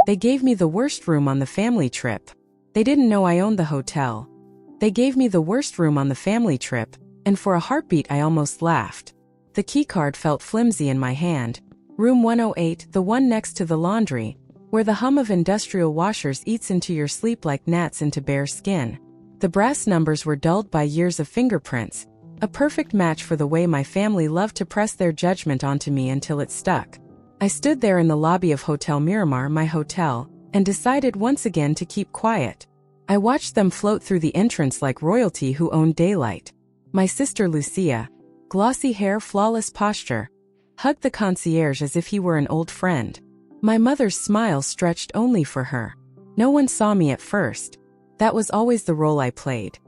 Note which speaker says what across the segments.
Speaker 1: They gave me the worst room on the family trip. They didn't know I owned the hotel. They gave me the worst room on the family trip, and for a heartbeat I almost laughed. The keycard felt flimsy in my hand. Room 108, the one next to the laundry, where the hum of industrial washers eats into your sleep like gnats into bare skin. The brass numbers were dulled by years of fingerprints, a perfect match for the way my family loved to press their judgment onto me until it stuck. I stood there in the lobby of Hotel Miramar, my hotel, and decided once again to keep quiet. I watched them float through the entrance like royalty who owned daylight. My sister Lucia, glossy hair, flawless posture, hugged the concierge as if he were an old friend. My mother's smile stretched only for her. No one saw me at first. That was always the role I played.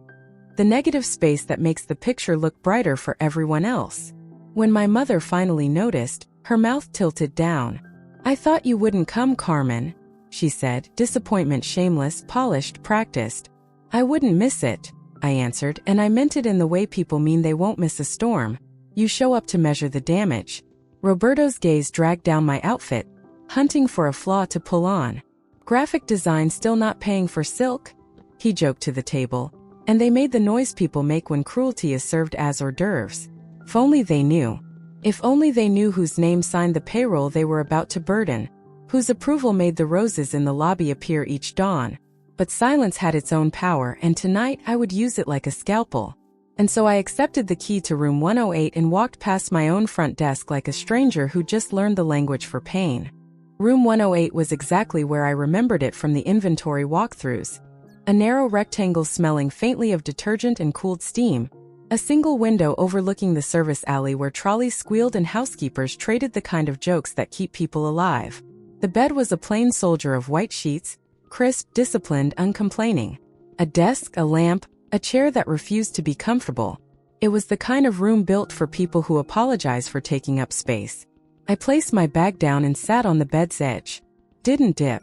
Speaker 1: The negative space that makes the picture look brighter for everyone else. When my mother finally noticed, her mouth tilted down. "I thought you wouldn't come, Carmen," she said, disappointment shameless, polished, practiced. "I wouldn't miss it," I answered, and I meant it in the way people mean they won't miss a storm. "You show up to measure the damage." Roberto's gaze dragged down my outfit, hunting for a flaw to pull on. "Graphic design still not paying for silk?" he joked to the table. "And they made the noise people make when cruelty is served as hors d'oeuvres. If only they knew. If only they knew whose name signed the payroll they were about to burden, whose approval made the roses in the lobby appear each dawn. But silence had its own power, and tonight I would use it like a scalpel. And so I accepted the key to room 108 and walked past my own front desk like a stranger who just learned the language for pain. Room 108 was exactly where I remembered it from the inventory walkthroughs. A narrow rectangle smelling faintly of detergent and cooled steam. A single window overlooking the service alley where trolleys squealed and housekeepers traded the kind of jokes that keep people alive. The bed was a plain soldier of white sheets, crisp, disciplined, uncomplaining. A desk, a lamp, a chair that refused to be comfortable. It was the kind of room built for people who apologize for taking up space. I placed my bag down and sat on the bed's edge. Didn't dip.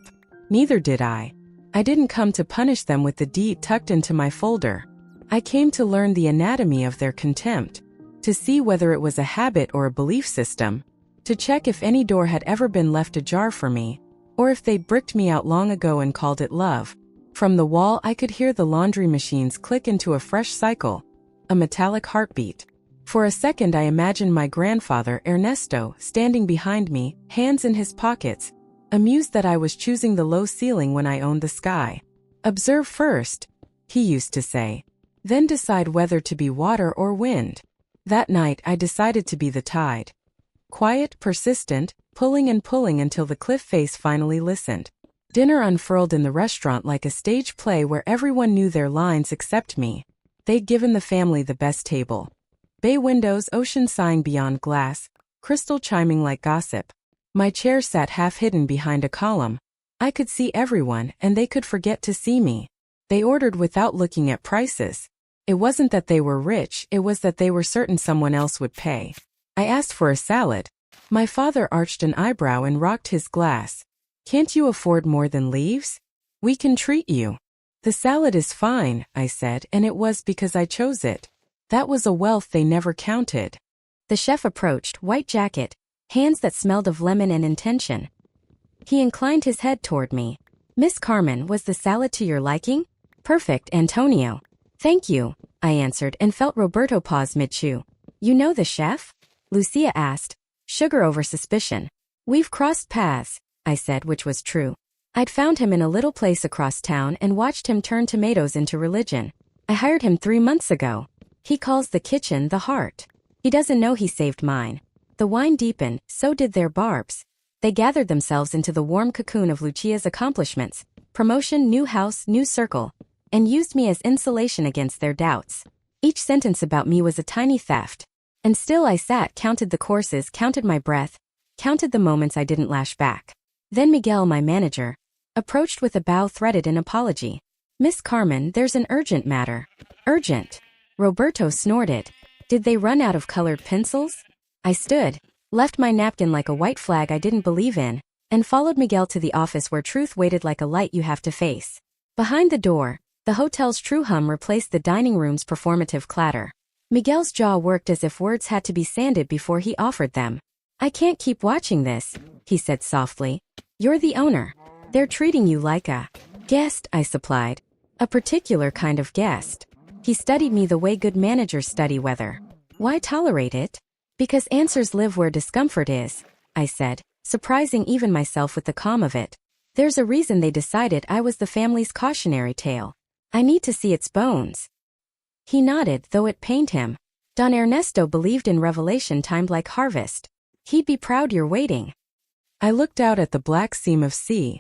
Speaker 1: Neither did I. I didn't come to punish them with the deed tucked into my folder. I came to learn the anatomy of their contempt, to see whether it was a habit or a belief system, to check if any door had ever been left ajar for me, or if they'd bricked me out long ago and called it love. From the wall I could hear the laundry machines click into a fresh cycle, a metallic heartbeat. For a second I imagined my grandfather, Ernesto, standing behind me, hands in his pockets, amused that I was choosing the low ceiling when I owned the sky. "Observe first," he used to say. "Then decide whether to be water or wind." That night I decided to be the tide. Quiet, persistent, pulling and pulling until the cliff face finally listened. Dinner unfurled in the restaurant like a stage play where everyone knew their lines except me. They'd given the family the best table. Bay windows, ocean sighing beyond glass, crystal chiming like gossip. My chair sat half hidden behind a column. I could see everyone, and they could forget to see me. They ordered without looking at prices. It wasn't that they were rich, it was that they were certain someone else would pay. I asked for a salad. My father arched an eyebrow and rocked his glass. "Can't you afford more than leaves? We can treat you." "The salad is fine," I said, and it was because I chose it. That was a wealth they never counted. The chef approached, white jacket, hands that smelled of lemon and intention. He inclined his head toward me. "Miss Carmen, was the salad to your liking?" "Perfect, Antonio." "Thank you," I answered and felt Roberto pause mid-chew. "You know the chef?" Lucia asked, sugar over suspicion. "We've crossed paths," I said, which was true. I'd found him in a little place across town and watched him turn tomatoes into religion. I hired him 3 months ago. He calls the kitchen the heart. He doesn't know he saved mine. The wine deepened, so did their barbs. They gathered themselves into the warm cocoon of Lucia's accomplishments, promotion, new house, new circle, and used me as insulation against their doubts. Each sentence about me was a tiny theft. And still I sat, counted the courses, counted my breath, counted the moments I didn't lash back. Then Miguel, my manager, approached with a bow threaded in apology. "Miss Carmen, there's an urgent matter." "Urgent?" Roberto snorted. "Did they run out of colored pencils?" I stood, left my napkin like a white flag I didn't believe in, and followed Miguel to the office where truth waited like a light you have to face. Behind the door, the hotel's true hum replaced the dining room's performative clatter. Miguel's jaw worked as if words had to be sanded before he offered them. "I can't keep watching this," he said softly. "You're the owner. They're treating you like a guest, I supplied. A particular kind of guest. He studied me the way good managers study weather. Why tolerate it? Because answers live where discomfort is, I said, surprising even myself with the calm of it. There's a reason they decided I was the family's cautionary tale. I need to see its bones. He nodded, though it pained him. Don Ernesto believed in revelation timed like harvest. He'd be proud you're waiting. I looked out at the black seam of sea.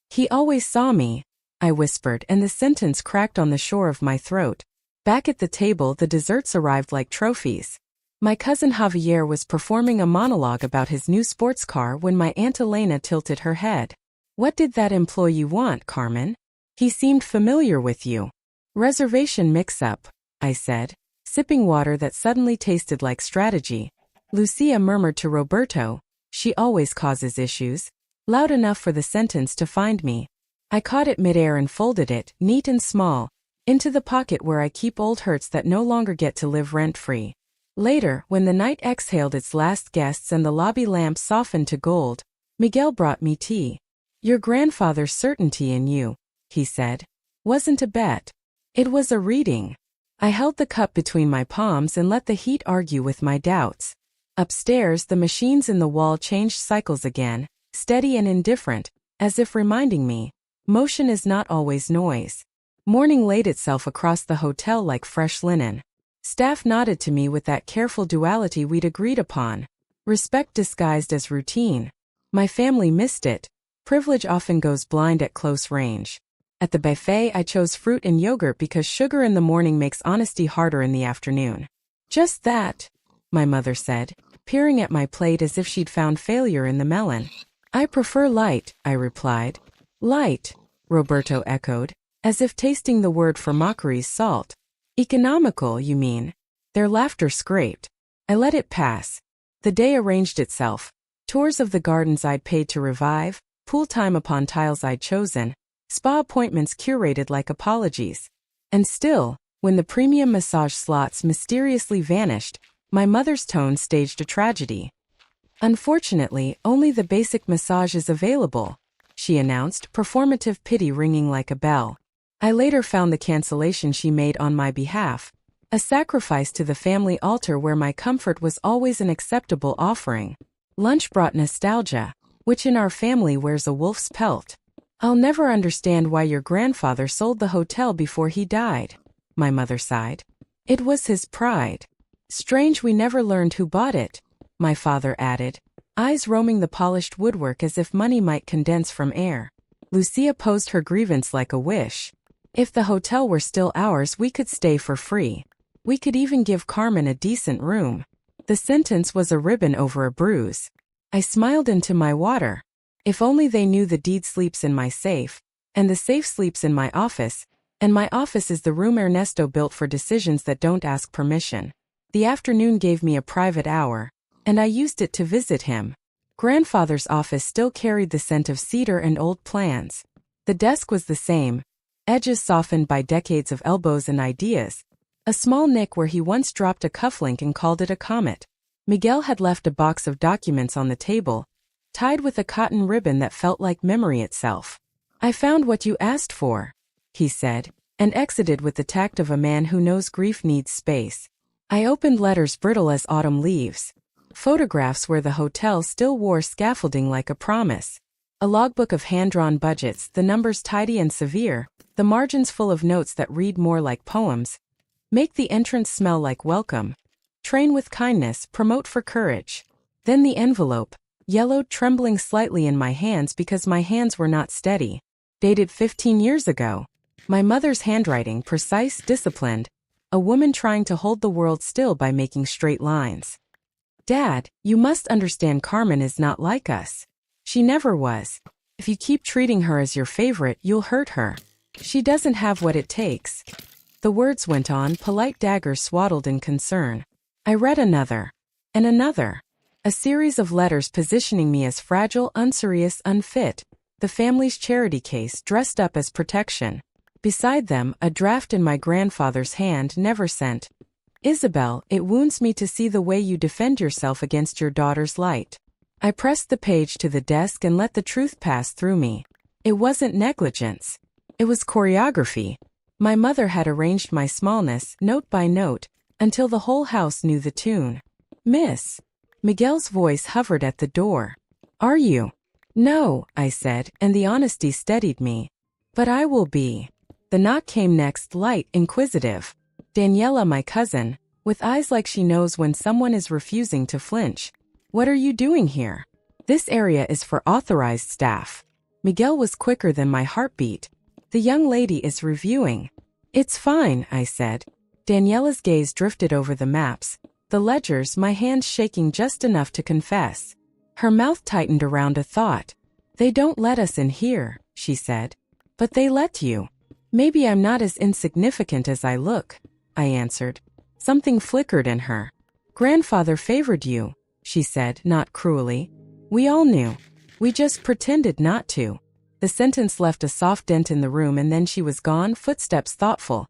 Speaker 1: He always saw me, I whispered, and the sentence cracked on the shore of my throat. Back at the table, the desserts arrived like trophies. My cousin Javier was performing a monologue about his new sports car when my Aunt Elena tilted her head. What did that employee want, Carmen? He seemed familiar with you. Reservation mix-up, I said, sipping water that suddenly tasted like strategy. Lucia murmured to Roberto, she always causes issues, loud enough for the sentence to find me. I caught it midair and folded it, neat and small, into the pocket where I keep old hurts that no longer get to live rent-free. Later, when the night exhaled its last guests and the lobby lamp softened to gold, Miguel brought me tea. Your grandfather's certainty in you, he said, wasn't a bet. It was a reading. I held the cup between my palms and let the heat argue with my doubts. Upstairs, the machines in the wall changed cycles again, steady and indifferent, as if reminding me, motion is not always noise. Morning laid itself across the hotel like fresh linen. Staff nodded to me with that careful duality we'd agreed upon. Respect disguised as routine. My family missed it. Privilege often goes blind at close range. At the buffet, I chose fruit and yogurt because sugar in the morning makes honesty harder in the afternoon. Just that, my mother said, peering at my plate as if she'd found failure in the melon. I prefer light, I replied. Light, Roberto echoed, as if tasting the word for mockery's salt. Economical, you mean? Their laughter scraped. I let it pass. The day arranged itself. Tours of the gardens I'd paid to revive, pool time upon tiles I'd chosen, spa appointments curated like apologies. And still, when the premium massage slots mysteriously vanished, my mother's tone staged a tragedy. Unfortunately, only the basic massage is available, she announced, performative pity ringing like a bell. I later found the cancellation she made on my behalf, a sacrifice to the family altar where my comfort was always an acceptable offering. Lunch brought nostalgia, which in our family wears a wolf's pelt. I'll never understand why your grandfather sold the hotel before he died, my mother sighed. It was his pride. Strange we never learned who bought it, my father added, eyes roaming the polished woodwork as if money might condense from air. Lucia posed her grievance like a wish. If the hotel were still ours, we could stay for free. We could even give Carmen a decent room. The sentence was a ribbon over a bruise. I smiled into my water. If only they knew the deed sleeps in my safe, and the safe sleeps in my office, and my office is the room Ernesto built for decisions that don't ask permission. The afternoon gave me a private hour, and I used it to visit him. Grandfather's office still carried the scent of cedar and old plans. The desk was the same, edges softened by decades of elbows and ideas. A small nick where he once dropped a cufflink and called it a comet. Miguel had left a box of documents on the table, tied with a cotton ribbon that felt like memory itself. I found what you asked for, he said, and exited with the tact of a man who knows grief needs space. I opened letters brittle as autumn leaves. Photographs where the hotel still wore scaffolding like a promise. A logbook of hand-drawn budgets, the numbers tidy and severe, the margins full of notes that read more like poems. Make the entrance smell like welcome. Train with kindness, promote for courage. Then the envelope, yellowed, trembling slightly in my hands because my hands were not steady. Dated 15 years ago. My mother's handwriting, precise, disciplined. A woman trying to hold the world still by making straight lines. Dad, you must understand Carmen is not like us. She never was. If you keep treating her as your favorite, you'll hurt her. She doesn't have what it takes. The words went on, polite daggers swaddled in concern. I read another. And another. A series of letters positioning me as fragile, unserious, unfit. The family's charity case dressed up as protection. Beside them, a draft in my grandfather's hand, never sent. Isabel, it wounds me to see the way you defend yourself against your daughter's light. I pressed the page to the desk and let the truth pass through me. It wasn't negligence. It was choreography. My mother had arranged my smallness, note by note, until the whole house knew the tune. Miss. Miguel's voice hovered at the door. Are you? No, I said, and the honesty steadied me. But I will be. The knock came next, light, inquisitive. Daniela, my cousin, with eyes like she knows when someone is refusing to flinch. What are you doing here? This area is for authorized staff. Miguel was quicker than my heartbeat. The young lady is reviewing. It's fine, I said. Daniela's gaze drifted over the maps, the ledgers, my hands shaking just enough to confess. Her mouth tightened around a thought. They don't let us in here, she said. But they let you. Maybe I'm not as insignificant as I look, I answered. Something flickered in her. Grandfather favored you, she said, not cruelly. We all knew. We just pretended not to. The sentence left a soft dent in the room and then she was gone, footsteps thoughtful.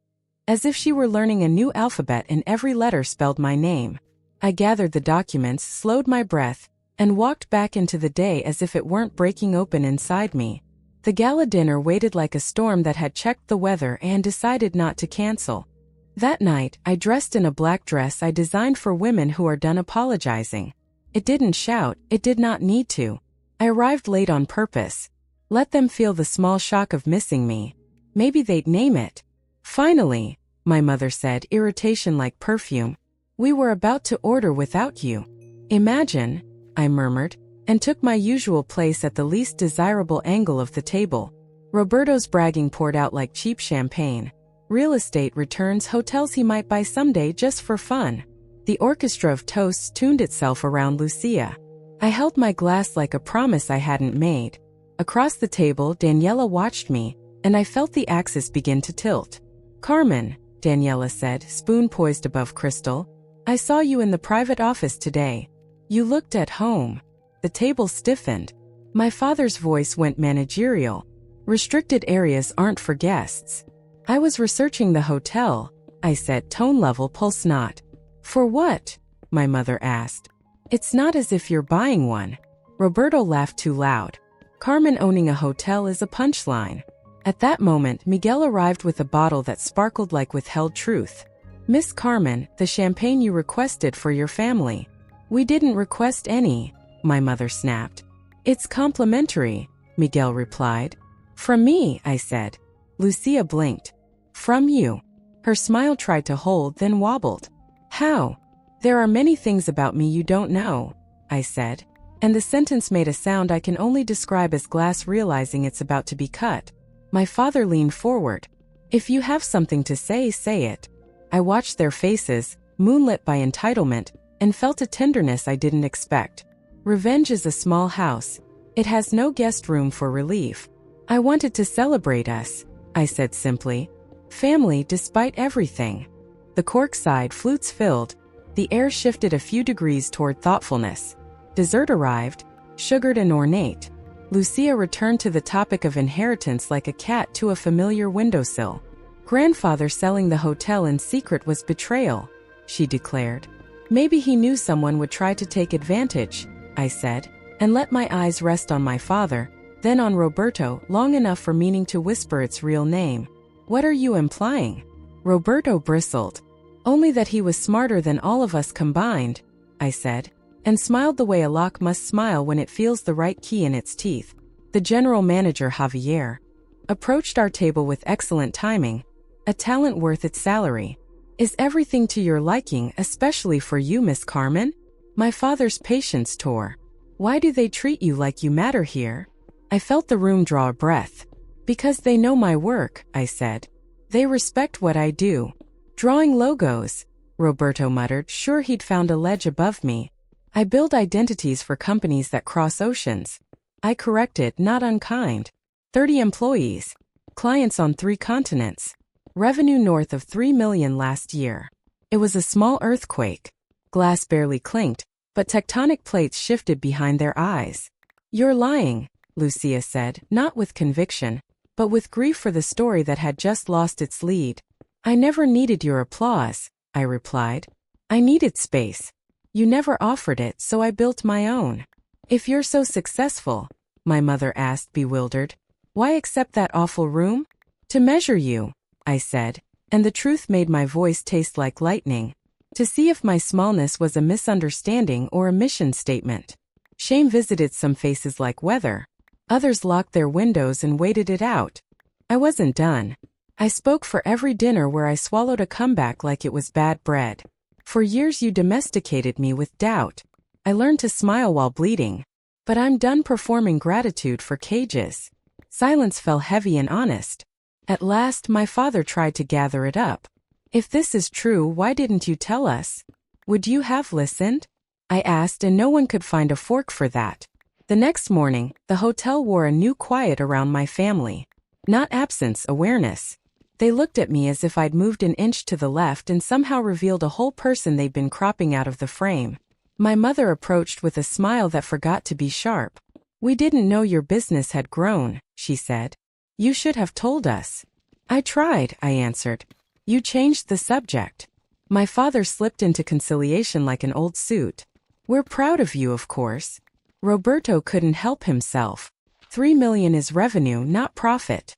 Speaker 1: As if she were learning a new alphabet and every letter spelled my name. I gathered the documents, slowed my breath, and walked back into the day as if it weren't breaking open inside me. The gala dinner waited like a storm that had checked the weather and decided not to cancel. That night, I dressed in a black dress I designed for women who are done apologizing. It didn't shout, it did not need to. I arrived late on purpose. Let them feel the small shock of missing me. Maybe they'd name it. Finally, my mother said, irritation like perfume. We were about to order without you. Imagine, I murmured, and took my usual place at the least desirable angle of the table. Roberto's bragging poured out like cheap champagne. Real estate returns, hotels he might buy someday just for fun. The orchestra of toasts tuned itself around Lucia. I held my glass like a promise I hadn't made. Across the table, Daniela watched me, and I felt the axis begin to tilt. Carmen, Daniela said, spoon poised above crystal. I saw you in the private office today. You looked at home. The table stiffened. My father's voice went managerial. Restricted areas aren't for guests. I was researching the hotel, I said, tone level, pulse knot. For what? My mother asked. It's not as if you're buying one. Roberto laughed too loud. Carmen owning a hotel is a punchline. At that moment, Miguel arrived with a bottle that sparkled like withheld truth. Miss Carmen, the champagne you requested for your family. We didn't request any, my mother snapped. It's complimentary, Miguel replied. From me, I said. Lucia blinked. From you. Her smile tried to hold, then wobbled. How? There are many things about me you don't know, I said. And the sentence made a sound I can only describe as glass realizing it's about to be cut. My father leaned forward. If you have something to say, say it. I watched their faces, moonlit by entitlement, and felt a tenderness I didn't expect. Revenge is a small house. It has no guest room for relief. I wanted to celebrate us, I said simply. Family despite everything. The cork sighed, flutes filled. The air shifted a few degrees toward thoughtfulness. Dessert arrived, sugared and ornate. Lucia returned to the topic of inheritance like a cat to a familiar windowsill. Grandfather selling the hotel in secret was betrayal, she declared. Maybe he knew someone would try to take advantage, I said, and let my eyes rest on my father, then on Roberto, long enough for meaning to whisper its real name. What are you implying? Roberto bristled. Only that he was smarter than all of us combined, I said, and smiled the way a lock must smile when it feels the right key in its teeth. The general manager, Javier, approached our table with excellent timing, a talent worth its salary. Is everything to your liking, especially for you, Miss Carmen? My father's patience tore. Why do they treat you like you matter here? I felt the room draw a breath. Because they know my work, I said. They respect what I do. Drawing logos, Roberto muttered, sure he'd found a ledge above me. I build identities for companies that cross oceans. I corrected, not unkind. 30 employees. Clients on 3 continents. Revenue north of 3 million last year. It was a small earthquake. Glass barely clinked, but tectonic plates shifted behind their eyes. You're lying, Lucia said, not with conviction, but with grief for the story that had just lost its lead. I never needed your applause, I replied. I needed space. You never offered it, so I built my own. If you're so successful, my mother asked, bewildered, Why accept that awful room? To measure you, I said, and the truth made my voice taste like lightning. To see if my smallness was a misunderstanding or a mission statement. Shame visited some faces like weather. Others locked their windows and waited it out. I wasn't done. I spoke for every dinner where I swallowed a comeback like it was bad bread. For years you domesticated me with doubt. I learned to smile while bleeding. But I'm done performing gratitude for cages. Silence fell heavy and honest. At last my father tried to gather it up. If this is true, why didn't you tell us? Would you have listened? I asked, and no one could find a fork for that. The next morning, the hotel wore a new quiet around my family. Not absence, awareness. They looked at me as if I'd moved an inch to the left and somehow revealed a whole person they'd been cropping out of the frame. My mother approached with a smile that forgot to be sharp. We didn't know your business had grown, she said. You should have told us. I tried, I answered. You changed the subject. My father slipped into conciliation like an old suit. We're proud of you, of course. Roberto couldn't help himself. 3 million is revenue, not profit.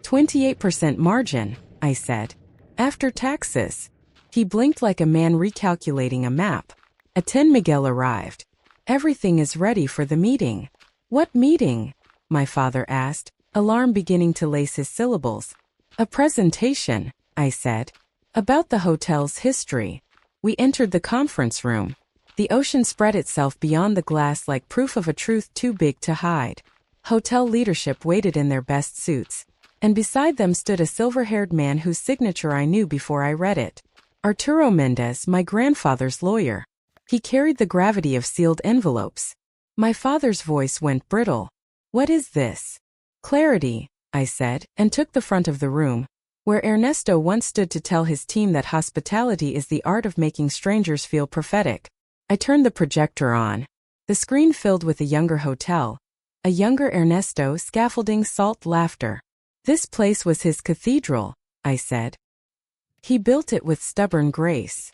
Speaker 1: 28% margin, I said. After taxes. He blinked like a man recalculating a map. At 10 Miguel arrived. Everything is ready for the meeting. What meeting? My father asked, alarm beginning to lace his syllables. A presentation, I said. About the hotel's history. We entered the conference room. The ocean spread itself beyond the glass like proof of a truth too big to hide. Hotel leadership waited in their best suits. And beside them stood a silver-haired man whose signature I knew before I read it. Arturo Mendez, my grandfather's lawyer. He carried the gravity of sealed envelopes. My father's voice went brittle. What is this? Clarity, I said, and took the front of the room, where Ernesto once stood to tell his team that hospitality is the art of making strangers feel prophetic. I turned the projector on. The screen filled with a younger hotel. A younger Ernesto, scaffolding, salt, laughter. This place was his cathedral, I said. He built it with stubborn grace.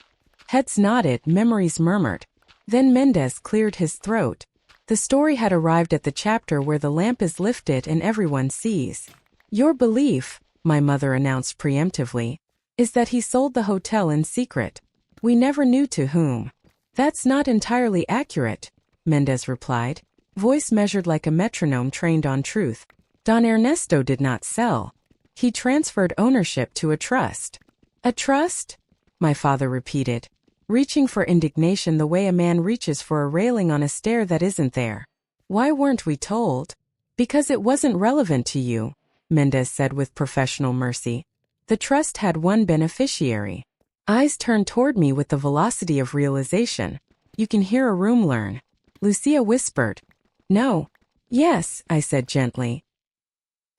Speaker 1: Heads nodded, memories murmured. Then Mendez cleared his throat. The story had arrived at the chapter where the lamp is lifted and everyone sees. Your belief, my mother announced preemptively, is that he sold the hotel in secret. We never knew to whom. That's not entirely accurate, Mendez replied, voice measured like a metronome trained on truth. Don Ernesto did not sell. He transferred ownership to a trust. A trust? My father repeated, reaching for indignation the way a man reaches for a railing on a stair that isn't there. Why weren't we told? Because it wasn't relevant to you, Mendez said with professional mercy. The trust had one beneficiary. Eyes turned toward me with the velocity of realization. You can hear a room learn. Lucia whispered. No. Yes, I said gently.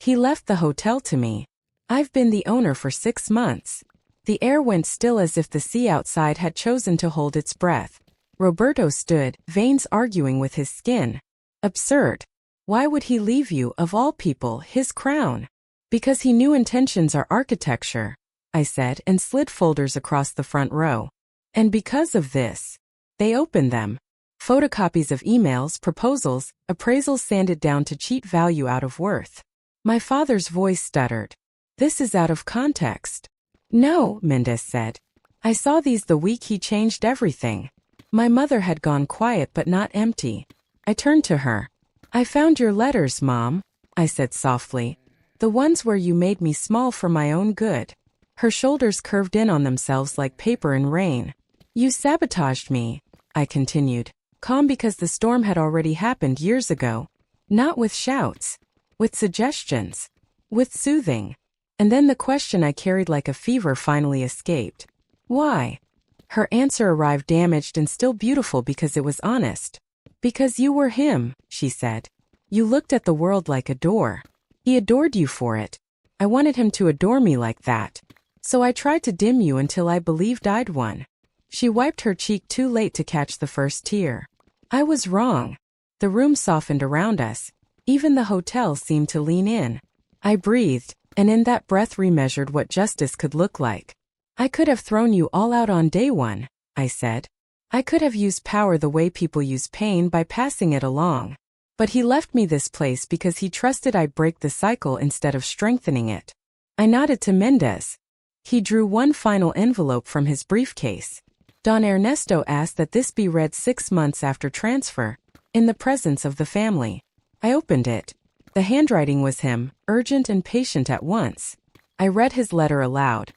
Speaker 1: He left the hotel to me. I've been the owner for 6 months. The air went still as if the sea outside had chosen to hold its breath. Roberto stood, veins arguing with his skin. Absurd. Why would he leave you, of all people, his crown? Because he knew intentions are architecture, I said, and slid folders across the front row. And because of this, they opened them. Photocopies of emails, proposals, appraisals sanded down to cheat value out of worth. My father's voice stuttered. This is out of context. No, Mendez said. I saw these the week he changed everything. My mother had gone quiet but not empty. I turned to her. I found your letters, Mom, I said softly. The ones where you made me small for my own good. Her shoulders curved in on themselves like paper in rain. You sabotaged me, I continued, calm because the storm had already happened years ago. Not with shouts. With suggestions. With soothing. And then the question I carried like a fever finally escaped. Why? Her answer arrived damaged and still beautiful because it was honest. Because you were him, she said. You looked at the world like a door. He adored you for it. I wanted him to adore me like that. So I tried to dim you until I believed I'd won. She wiped her cheek too late to catch the first tear. I was wrong. The room softened around us. Even the hotel seemed to lean in. I breathed, and in that breath remeasured what justice could look like. I could have thrown you all out on day one, I said. I could have used power the way people use pain by passing it along. But he left me this place because he trusted I'd break the cycle instead of strengthening it. I nodded to Mendez. He drew one final envelope from his briefcase. Don Ernesto asked that this be read 6 months after transfer, in the presence of the family. I opened it. The handwriting was him, urgent and patient at once. I read his letter aloud.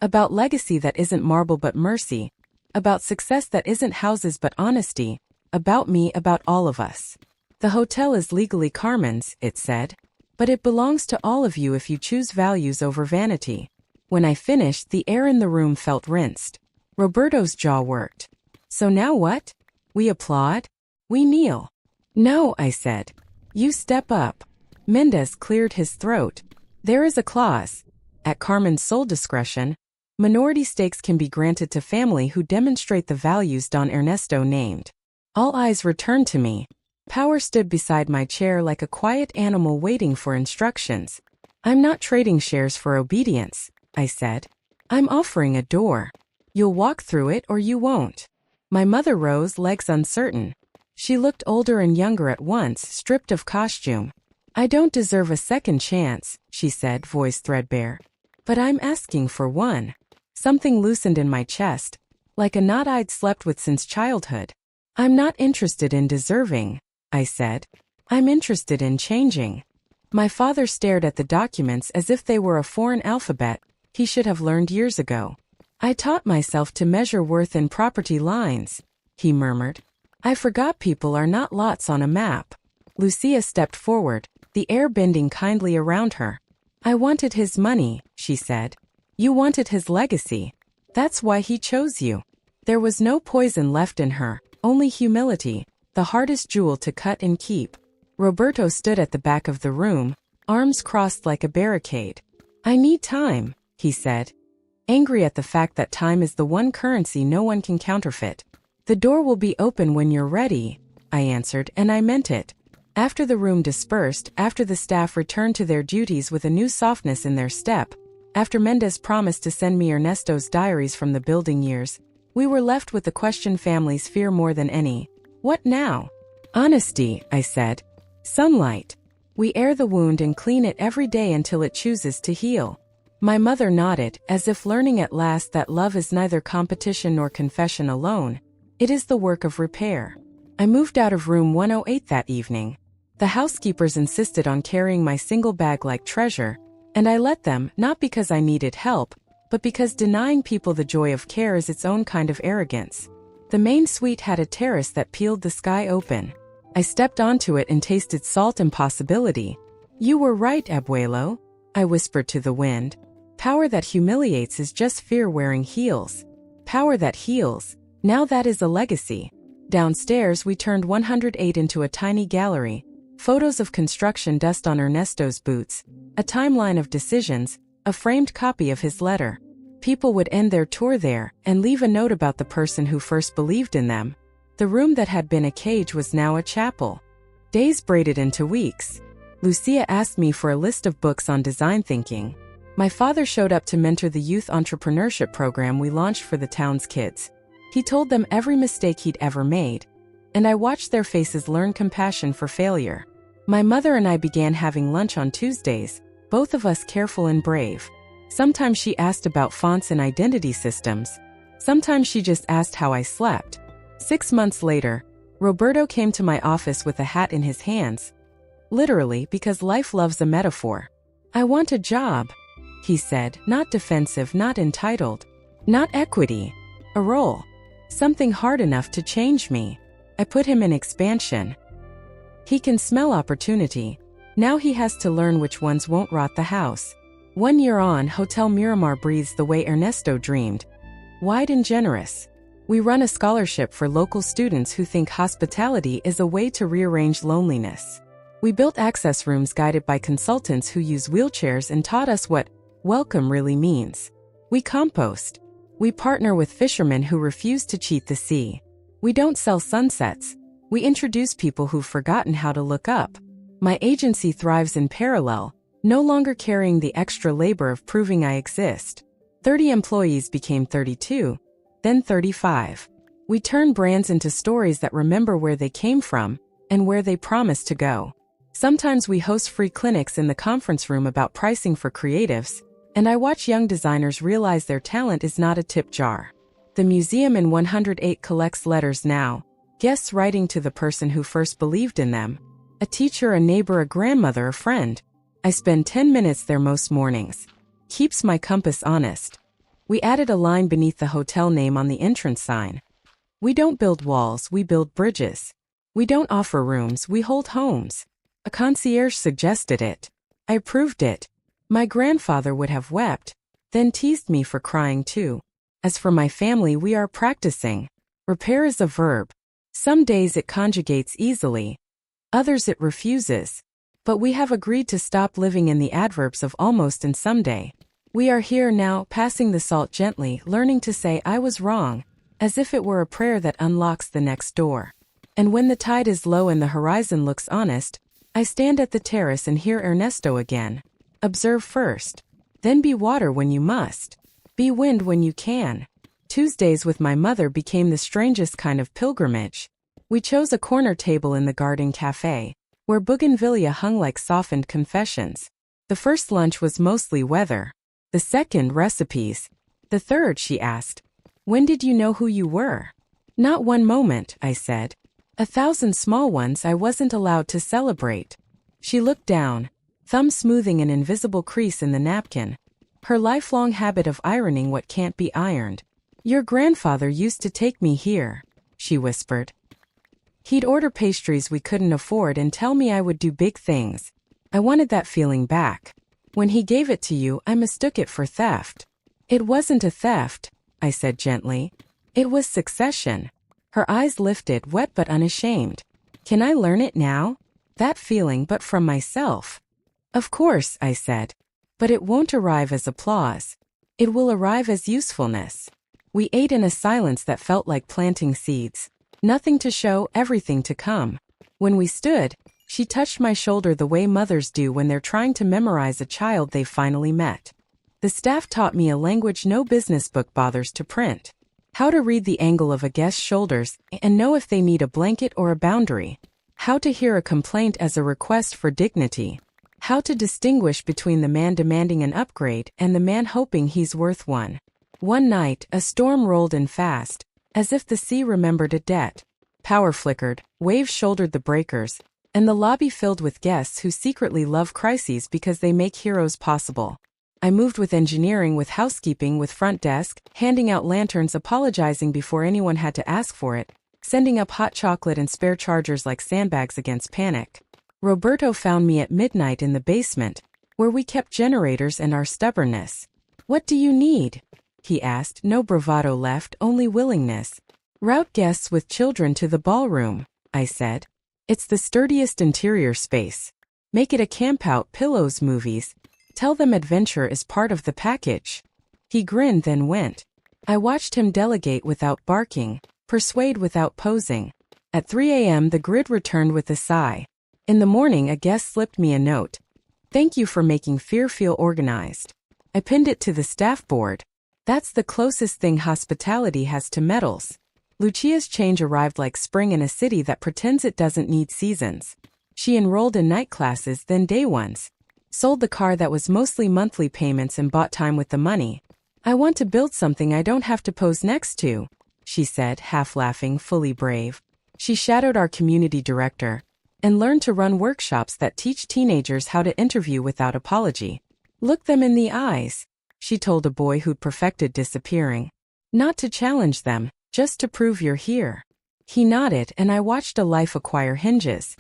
Speaker 1: About legacy that isn't marble but mercy. About success that isn't houses but honesty. About me, about all of us. The hotel is legally Carmen's, it said. But it belongs to all of you if you choose values over vanity. When I finished, the air in the room felt rinsed. Roberto's jaw worked. So now what? We applaud? We kneel? No, I said. You step up. Mendez cleared his throat. There is a clause. At Carmen's sole discretion, minority stakes can be granted to family who demonstrate the values Don Ernesto named. All eyes returned to me. Power stood beside my chair like a quiet animal waiting for instructions. I'm not trading shares for obedience, I said. I'm offering a door. You'll walk through it or you won't. My mother rose, legs uncertain. She looked older and younger at once, stripped of costume. I don't deserve a second chance, she said, voice threadbare. But I'm asking for one. Something loosened in my chest, like a knot I'd slept with since childhood. I'm not interested in deserving, I said. I'm interested in changing. My father stared at the documents as if they were a foreign alphabet he should have learned years ago. I taught myself to measure worth in property lines, he murmured. I forgot people are not lots on a map. Lucia stepped forward, the air bending kindly around her. I wanted his money, she said. You wanted his legacy. That's why he chose you. There was no poison left in her, only humility, the hardest jewel to cut and keep. Roberto stood at the back of the room, arms crossed like a barricade. I need time, he said, angry at the fact that time is the one currency no one can counterfeit. The door will be open when you're ready, I answered, and I meant it. After the room dispersed, after the staff returned to their duties with a new softness in their step, after Mendez promised to send me Ernesto's diaries from the building years, we were left with the question families fear more than any. What now? Honesty, I said. Sunlight. We air the wound and clean it every day until it chooses to heal. My mother nodded, as if learning at last that love is neither competition nor confession alone. It is the work of repair. I moved out of room 108 that evening. The housekeepers insisted on carrying my single bag like treasure, and I let them, not because I needed help, but because denying people the joy of care is its own kind of arrogance. The main suite had a terrace that peeled the sky open. I stepped onto it and tasted salt and possibility. You were right, abuelo, I whispered to the wind. Power that humiliates is just fear wearing heels. Power that heals, now that is a legacy. Downstairs we turned 108 into a tiny gallery. Photos of construction dust on Ernesto's boots, a timeline of decisions, a framed copy of his letter. People would end their tour there and leave a note about the person who first believed in them. The room that had been a cage was now a chapel. Days braided into weeks. Lucia asked me for a list of books on design thinking. My father showed up to mentor the youth entrepreneurship program we launched for the town's kids. He told them every mistake he'd ever made, and I watched their faces learn compassion for failure. My mother and I began having lunch on Tuesdays, both of us careful and brave. Sometimes she asked about fonts and identity systems. Sometimes she just asked how I slept. 6 months later, Roberto came to my office with a hat in his hands. Literally, because life loves a metaphor. I want a job, he said, not defensive, not entitled, not equity. A role. Something hard enough to change me. I put him in expansion. He can smell opportunity. Now he has to learn which ones won't rot the house. 1 year on, Hotel Miramar breathes the way Ernesto dreamed. Wide and generous. We run a scholarship for local students who think hospitality is a way to rearrange loneliness. We built access rooms guided by consultants who use wheelchairs and taught us what welcome really means. We compost. We partner with fishermen who refuse to cheat the sea. We don't sell sunsets. We introduce people who've forgotten how to look up. My agency thrives in parallel, no longer carrying the extra labor of proving I exist. 30 employees became 32, then 35. We turn brands into stories that remember where they came from, and where they promise to go. Sometimes we host free clinics in the conference room about pricing for creatives, and I watch young designers realize their talent is not a tip jar. The museum in 108 collects letters now, guests writing to the person who first believed in them, a teacher, a neighbor, a grandmother, a friend. I spend 10 minutes there most mornings. Keeps my compass honest. We added a line beneath the hotel name on the entrance sign. We don't build walls, we build bridges. We don't offer rooms, we hold homes. A concierge suggested it. I approved it. My grandfather would have wept, then teased me for crying too. As for my family, we are practicing. Repair is a verb. Some days it conjugates easily. Others it refuses. But we have agreed to stop living in the adverbs of almost and someday. We are here now, passing the salt gently, learning to say I was wrong, as if it were a prayer that unlocks the next door. And when the tide is low and the horizon looks honest, I stand at the terrace and hear Ernesto again. Observe first. Then be water when you must. Be wind when you can. Tuesdays with my mother became the strangest kind of pilgrimage. We chose a corner table in the garden cafe, where bougainvillea hung like softened confessions. The first lunch was mostly weather. The second, recipes. The third, she asked, when did you know who you were? Not one moment, I said. 1,000 small ones I wasn't allowed to celebrate. She looked down, thumb smoothing an invisible crease in the napkin. Her lifelong habit of ironing what can't be ironed. Your grandfather used to take me here, she whispered. He'd order pastries we couldn't afford and tell me I would do big things. I wanted that feeling back. When he gave it to you, I mistook it for theft. It wasn't a theft, I said gently. It was succession. Her eyes lifted, wet but unashamed. Can I learn it now? That feeling, but from myself. Of course, I said. But it won't arrive as applause. It will arrive as usefulness. We ate in a silence that felt like planting seeds. Nothing to show, everything to come. When we stood, she touched my shoulder the way mothers do when they're trying to memorize a child they've finally met. The staff taught me a language no business book bothers to print. How to read the angle of a guest's shoulders and know if they need a blanket or a boundary. How to hear a complaint as a request for dignity. How to distinguish between the man demanding an upgrade and the man hoping he's worth one. One night, a storm rolled in fast, as if the sea remembered a debt. Power flickered, waves shouldered the breakers, and the lobby filled with guests who secretly love crises because they make heroes possible. I moved with engineering, with housekeeping, with front desk, handing out lanterns, apologizing before anyone had to ask for it, sending up hot chocolate and spare chargers like sandbags against panic. Roberto found me at midnight in the basement, where we kept generators and our stubbornness. What do you need? He asked, no bravado left, only willingness. Route guests with children to the ballroom, I said. It's the sturdiest interior space. Make it a campout, pillows, movies. Tell them adventure is part of the package. He grinned, then went. I watched him delegate without barking, persuade without posing. At 3 a.m. the grid returned with a sigh. In the morning a guest slipped me a note. Thank you for making Fear feel organized. I pinned it to the staff board. That's the closest thing hospitality has to medals. Lucia's change arrived like spring in a city that pretends it doesn't need seasons. She enrolled in night classes, then day ones. Sold the car that was mostly monthly payments and bought time with the money. I want to build something I don't have to pose next to, she said, half laughing, fully brave. She shadowed our community director and learned to run workshops that teach teenagers how to interview without apology. Look them in the eyes, she told a boy who'd perfected disappearing. Not to challenge them, just to prove you're here. He nodded and I watched a life acquire hinges.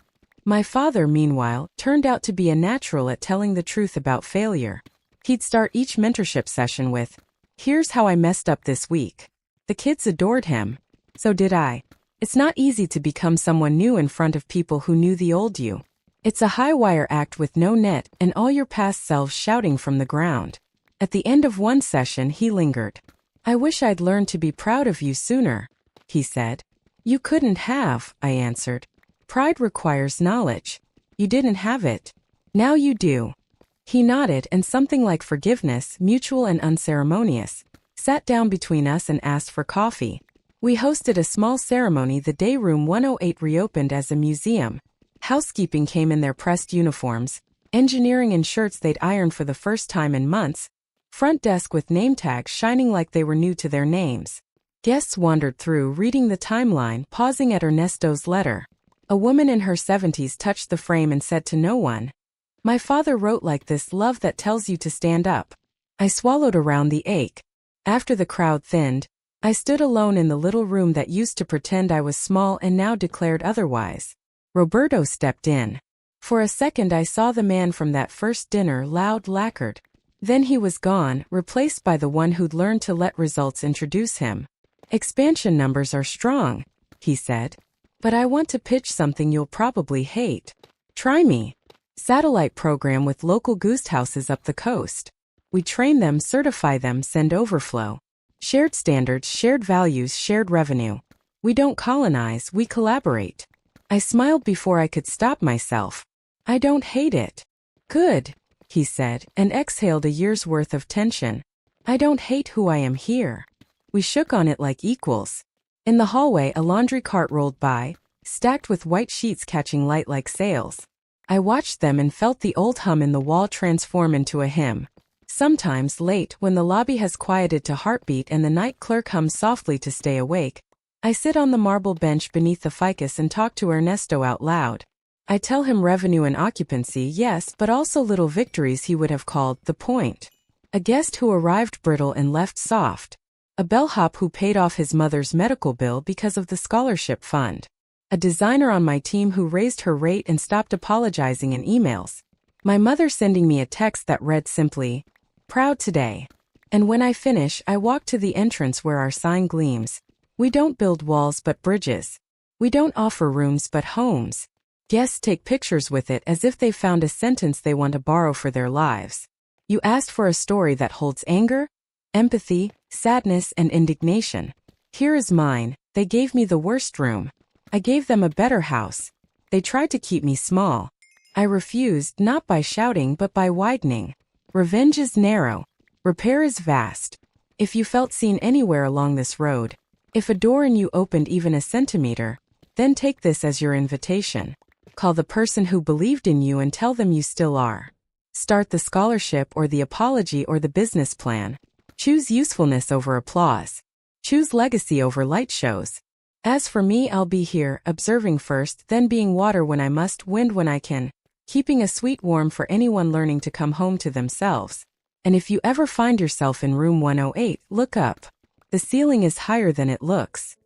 Speaker 1: My father, meanwhile, turned out to be a natural at telling the truth about failure. He'd start each mentorship session with, here's how I messed up this week. The kids adored him. So did I. It's not easy to become someone new in front of people who knew the old you. It's a high-wire act with no net and all your past selves shouting from the ground. At the end of one session he lingered. I wish I'd learned to be proud of you sooner, he said. You couldn't have, I answered. Pride requires knowledge. You didn't have it. Now you do. He nodded and something like forgiveness, mutual and unceremonious, sat down between us and asked for coffee. We hosted a small ceremony the day room 108 reopened as a museum. Housekeeping came in their pressed uniforms, engineering in shirts they'd ironed for the first time in months, front desk with name tags shining like they were new to their names. Guests wandered through, reading the timeline, pausing at Ernesto's letter. A woman in her 70s touched the frame and said to no one, "My father wrote like this, love that tells you to stand up." I swallowed around the ache. After the crowd thinned, I stood alone in the little room that used to pretend I was small and now declared otherwise. Roberto stepped in. For a second I saw the man from that first dinner, loud, lacquered. Then he was gone, replaced by the one who'd learned to let results introduce him. "Expansion numbers are strong," he said. "But I want to pitch something you'll probably hate. Try me. Satellite program with local goose houses up the coast. We train them, certify them, send overflow. Shared standards, shared values, shared revenue. We don't colonize, we collaborate." I smiled before I could stop myself. "I don't hate it." "Good," he said, and exhaled a year's worth of tension. "I don't hate who I am here." We shook on it like equals. In the hallway, a laundry cart rolled by, stacked with white sheets catching light like sails. I watched them and felt the old hum in the wall transform into a hymn. Sometimes, late, when the lobby has quieted to heartbeat and the night clerk hums softly to stay awake, I sit on the marble bench beneath the ficus and talk to Ernesto out loud. I tell him revenue and occupancy, yes, but also little victories he would have called the point. A guest who arrived brittle and left soft. A bellhop who paid off his mother's medical bill because of the scholarship fund. A designer on my team who raised her rate and stopped apologizing in emails. My mother sending me a text that read simply, "Proud today." And when I finish, I walk to the entrance where our sign gleams. We don't build walls but bridges. We don't offer rooms but homes. Guests take pictures with it as if they found a sentence they want to borrow for their lives. You asked for a story that holds anger, empathy, sadness, and indignation. Here is mine. They gave me the worst room. I gave them a better house. They tried to keep me small. I refused, not by shouting but by widening. Revenge is narrow. Repair is vast. If you felt seen anywhere along this road, if a door in you opened even a centimeter, then take this as your invitation. Call the person who believed in you and tell them you still are. Start the scholarship or the apology or the business plan. Choose usefulness over applause. Choose legacy over light shows. As for me, I'll be here, observing first, then being water when I must, wind when I can, keeping a sweet warm for anyone learning to come home to themselves. And if you ever find yourself in room 108, look up. The ceiling is higher than it looks.